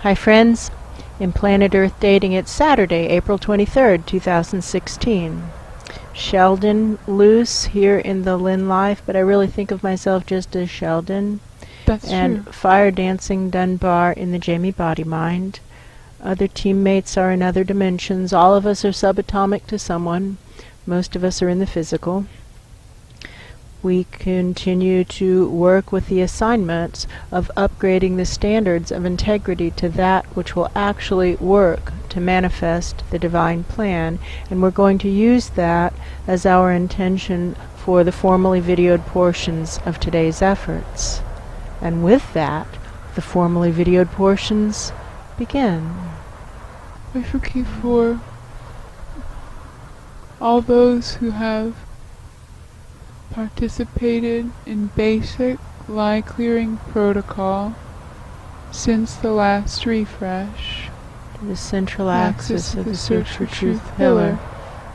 Hi friends, in Planet Earth Dating, it's Saturday, April 23rd, 2016. Sheldon Luce here in the Lynn-Life, but I really think of myself just as Sheldon. That's and true. Fire Dancing Dunbar in the Jamie Body Mind. Other teammates are in other dimensions. All of us are subatomic to someone. Most of us are in the physical. We continue to work with the assignments of upgrading the standards of integrity to that which will actually work to manifest the divine plan, and we're going to use that as our intention for the formally videoed portions of today's efforts. And with that, the formally videoed portions begin. I forgive for all those who have participated in basic lie clearing protocol since the last refresh. The central axis of the Search for Truth pillar, pillar,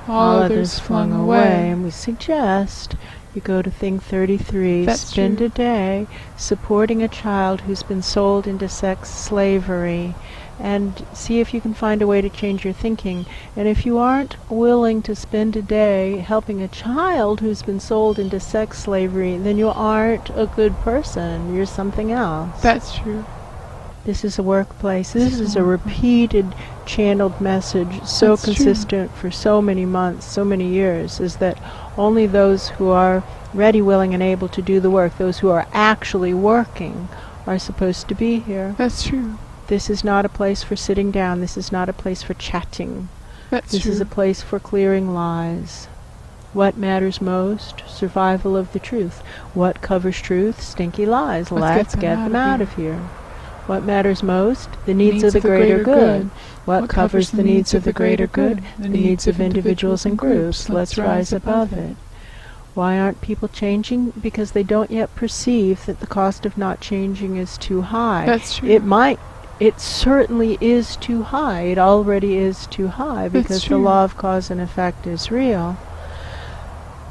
all others flung away. And we suggest you go to thing 33, spend a day supporting a child who's been sold into sex slavery, and see if you can find a way to change your thinking. And if you aren't willing to spend a day helping a child who's been sold into sex slavery, then you aren't a good person. You're something else. That's true. This is a workplace. This is a repeated channeled message, so consistent for so many months, so many years, is that only those who are ready, willing, and able to do the work, those who are actually working, are supposed to be here. That's true. This is not a place for sitting down. This is not a place for chatting. This is a place for clearing lies. What matters most? Survival of the truth. What covers truth? Stinky lies. Let's get them out of here. What matters most? The needs of the greater good. What covers the needs of the greater good? The needs of individuals and groups. Let's rise above it. Why aren't people changing? Because they don't yet perceive that the cost of not changing is too high. That's true. It certainly is too high. It already is too high because the law of cause and effect is real.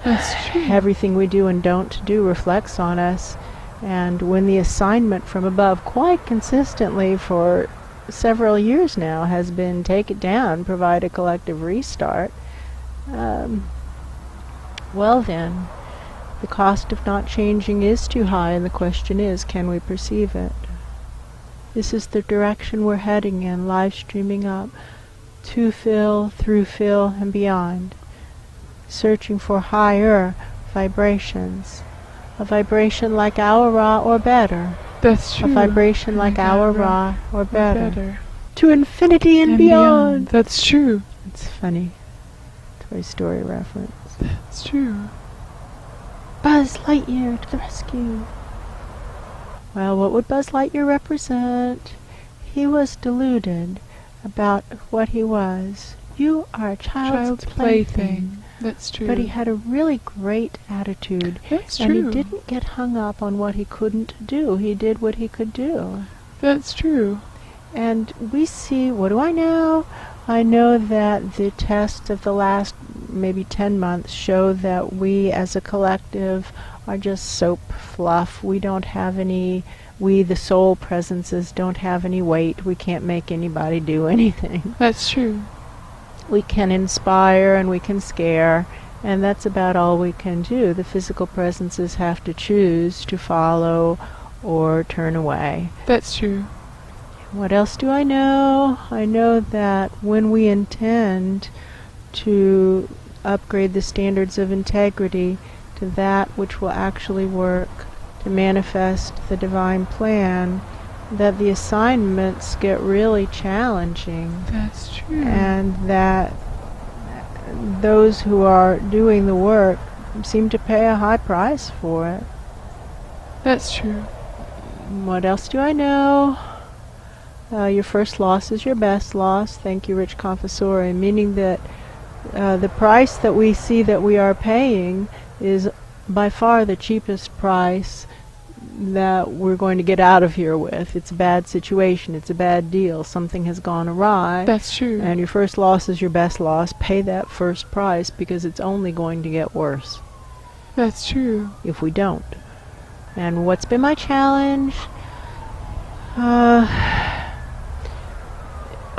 That's true. Everything we do and don't do reflects on us. And when the assignment from above quite consistently for several years now has been take it down, provide a collective restart, well then, the cost of not changing is too high, and the question is, can we perceive it? This is the direction we're heading in, live streaming up, to Phil, through Phil, and beyond, searching for higher vibrations. A vibration like our Ra or better. That's true. A vibration like our Ra or better. To infinity and beyond. That's true. It's funny. Toy Story reference. That's true. Buzz Lightyear to the rescue. Well, what would Buzz Lightyear represent? He was deluded about what he was. You are a child's plaything. That's true. But he had a really great attitude. That's true. And he didn't get hung up on what he couldn't do. He did what he could do. That's true. And we see, what do I know? I know that the tests of the last maybe 10 months show that we as a collective are just soap fluff. We don't have any, the soul presences, don't have any weight. We can't make anybody do anything. That's true. We can inspire and we can scare, and that's about all we can do. The physical presences have to choose to follow or turn away. That's true. What else do I know? I know that when we intend to upgrade the standards of integrity to that which will actually work to manifest the divine plan, that the assignments get really challenging. That's true. And that those who are doing the work seem to pay a high price for it. That's true. What else do I know? Your first loss is your best loss. Thank you, Rich Confessore. Meaning that the price that we see that we are paying is by far the cheapest price that we're going to get out of here with. It's a bad situation. It's a bad deal. Something has gone awry. That's true. And your first loss is your best loss. Pay that first price because it's only going to get worse. That's true. If we don't. And what's been my challenge?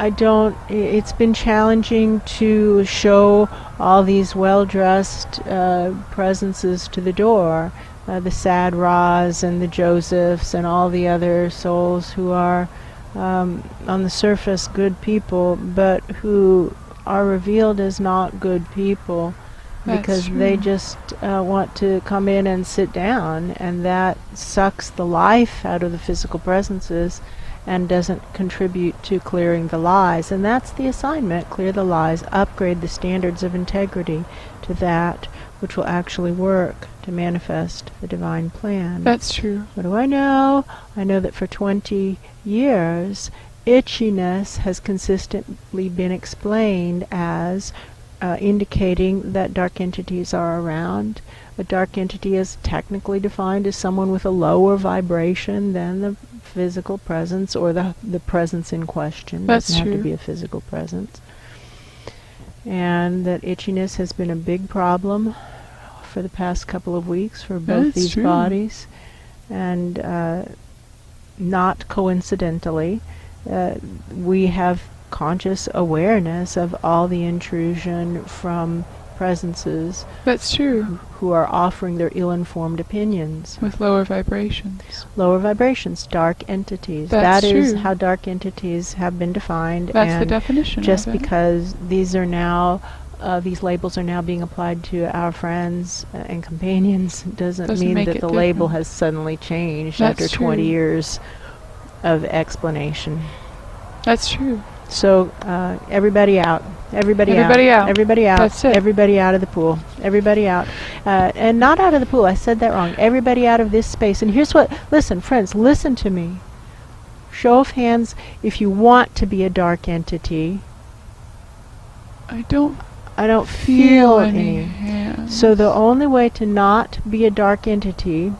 It's been challenging to show all these well-dressed presences to the door, the Sad Ra's and the Josephs and all the other souls who are on the surface good people, but who are revealed as not good people. Because they just want to come in and sit down, and that sucks the life out of the physical presences and doesn't contribute to clearing the lies. And that's the assignment: clear the lies, upgrade the standards of integrity to that which will actually work to manifest the divine plan. That's true. What do I know? I know that for 20 years, itchiness has consistently been explained as indicating that dark entities are around. A dark entity is technically defined as someone with a lower vibration than the physical presence or the presence in question. That's doesn't true. have to be a physical presence. And that itchiness has been a big problem for the past couple of weeks for both That's these true. bodies. And not coincidentally, we have conscious awareness of all the intrusion from presences That's true. who are offering their ill-informed opinions. With lower vibrations. Lower vibrations, dark entities. That's That is true. how dark entities have been defined. That's the and definition just of it. because these are now these labels are now being applied to our friends and companions doesn't mean make that it the label different. has suddenly changed That's after 20 true. years of explanation. That's true. So everybody out. Everybody Everybody out. Everybody out. That's it. Everybody out of the pool. Everybody out. And not out of the pool. I said that wrong. Everybody out of this space. And here's what... Listen, friends, listen to me. Show of hands if you want to be a dark entity. I don't I don't feel feel any any. hands. So the only way to not be a dark entity...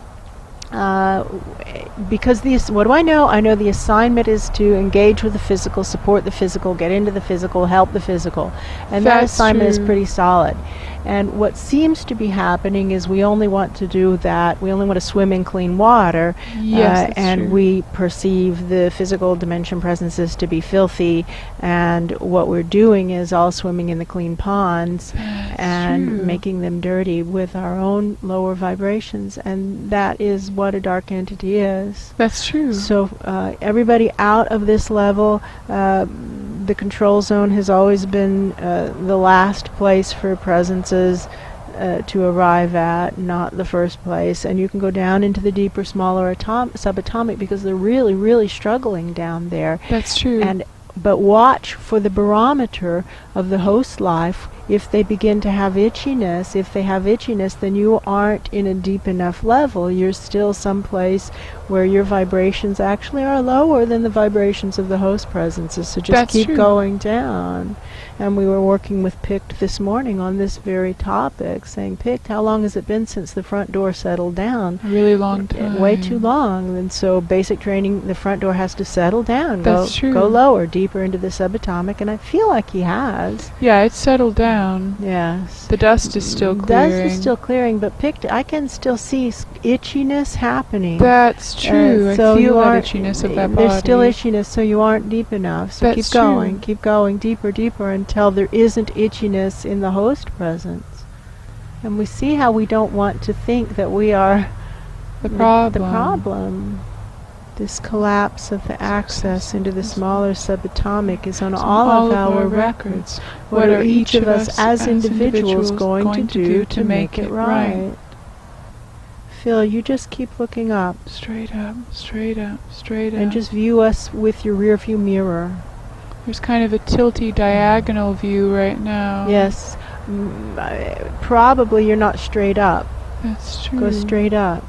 because what do I know? I know the assignment is to engage with the physical, support the physical, get into the physical, help the physical. And that That's assignment is true. pretty solid. And what seems to be happening is we only want to do that. We only want to swim in clean water. Yes, that's and true. we perceive the physical dimension presences to be filthy. And what we're doing is all swimming in the clean ponds and true. making them dirty with our own lower vibrations. And that is what a dark entity is. That's true. So everybody out of this level. The control zone has always been the last place for presences to arrive at, not the first place. And you can go down into the deeper, smaller subatomic because they're really, really struggling down there. That's true. But watch for the barometer of the host life. If they begin to have itchiness, then you aren't in a deep enough level. You're still someplace where your vibrations actually are lower than the vibrations of the host presences. So just That's keep true. going down. And we were working with Pict this morning on this very topic, saying, Pict, how long has it been since the front door settled down? A really long time. Way too long. And so basic training, the front door has to settle down. That's true. Go lower, deeper into the subatomic. And I feel like he has. Yeah, it's settled down. Yes. The dust is still clearing. Dust is still clearing, but I can still see itchiness happening. That's true. So I feel you that aren't- itchiness of that body. There's still itchiness, so you aren't deep enough. So That's keep going, deeper, deeper, until there isn't itchiness in the host presence. And we see how we don't want to think that we are The problem. The problem. This collapse of the access into the smaller subatomic is on all of our records. What are each of us as individuals going to do to make it right? Phil, you just keep looking up Straight up, straight up, straight up. and just view us with your rear view mirror. There's kind of a tilty diagonal view right now. Yes, probably you're not straight up. That's true. Go straight up.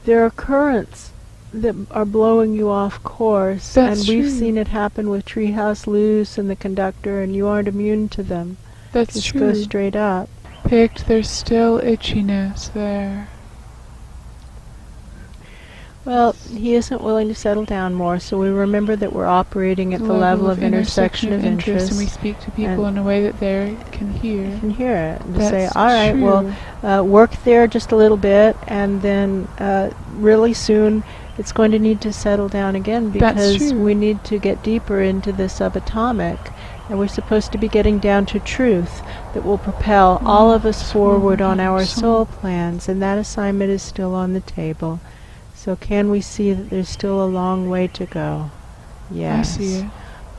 There are currents that are blowing you off course, That's and we've true. seen it happen with Treehouse Luce and the conductor, and you aren't immune to them. That's Just true. go straight up. Picked, there's still itchiness there. Well, he isn't willing to settle down more, so we remember that we're operating at the level of intersection of interest. And we speak to people in a way that they can hear. You can hear it. And That's say, all right, true. well, work there just a little bit, and then really soon it's going to need to settle down again That's because true. we need to get deeper into the subatomic. And we're supposed to be getting down to truth that will propel all of us forward on our soul plans. And that assignment is still on the table. So can we see that there's still a long way to go? Yes. I see it.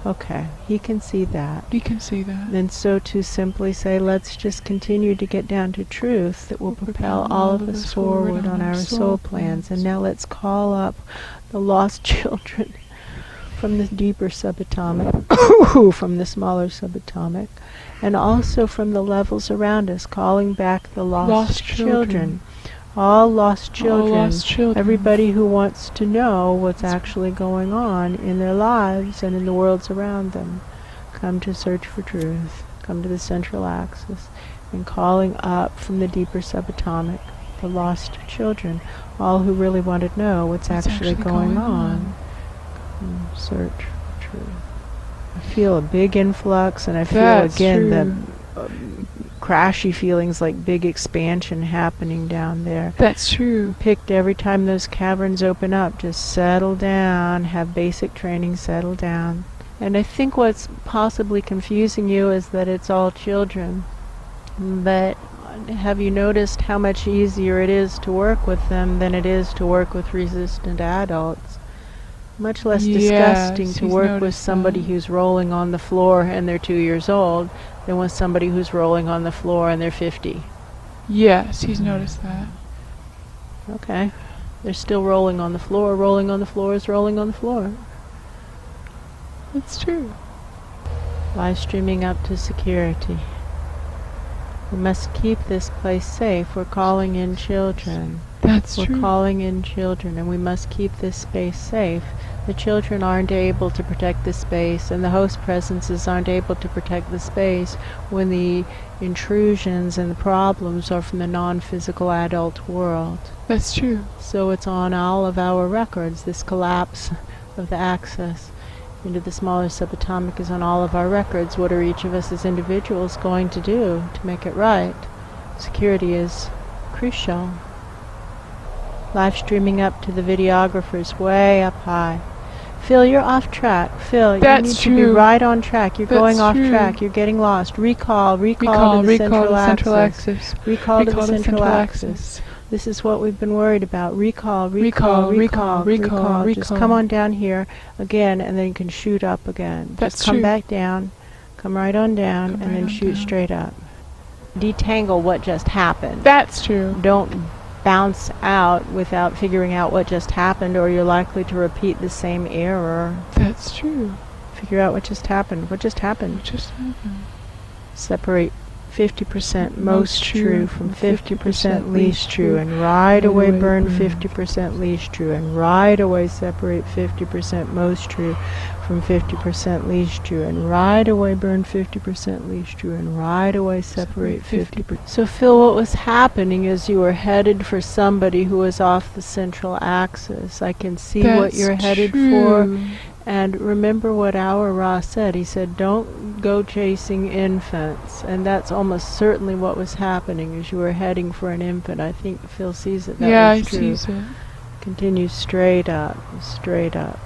Okay, he can see that. You can see that. And so to simply say, let's just continue to get down to truth that will propel all of us forward on our soul plans. And now let's call up the lost children from the deeper subatomic, from the smaller subatomic, and also from the levels around us, calling back the lost children. All lost children. All lost children. Everybody who wants to know what's actually going on in their lives and in the worlds around them. Come to search for truth. Come to the central axis. And calling up from the deeper subatomic, the lost children. All who really want to know what's actually going on. Come search for truth. I feel a big influx, and I feel again the crashy feelings like big expansion happening down there. That's true. Picked every time those caverns open up, just settle down, have basic training, settle down. And I think what's possibly confusing you is that it's all children. But have you noticed how much easier it is to work with them than it is to work with resistant adults? Much less disgusting to work with somebody who's rolling on the floor and they're 2 years old than with somebody who's rolling on the floor and they're 50. Yes, he's noticed that. Okay. They're still rolling on the floor. Rolling on the floor is rolling on the floor. That's true. Live streaming up to security. We must keep this place safe. We're calling in children. That's true. We're calling in children, and we must keep this space safe. The children aren't able to protect the space, and the host presences aren't able to protect the space when the intrusions and the problems are from the non-physical adult world. That's true. So it's on all of our records. This collapse of the access into the smaller subatomic is on all of our records. What are each of us as individuals going to do to make it right? Security is crucial. Live streaming up to the videographers way up high. Phil, you're off track. Phil, you need to be right on track. You're going off track. You're getting lost. Recall to the central axis. Recall to the central axis. This is what we've been worried about. Recall. Just come on down here again, and then you can shoot up again. Just come back down, come right on down, and then shoot straight up. Detangle what just happened. That's true. Don't bounce out without figuring out what just happened, or you're likely to repeat the same error. That's true. Figure out what just happened. What just happened? What just happened? Separate 50% most true from 50% least true, and right away burn 50% least true, and right away separate 50% most true from 50% least true, and right away burn 50% least true, and right away separate 50%. So Phil, what was happening is you were headed for somebody who was off the central axis. I can see what you're headed for. And remember what our Ra said. He said, don't go chasing infants. And that's almost certainly what was happening as you were heading for an infant. I think Phil sees it. That was true. He sees it. Continue straight up, straight up.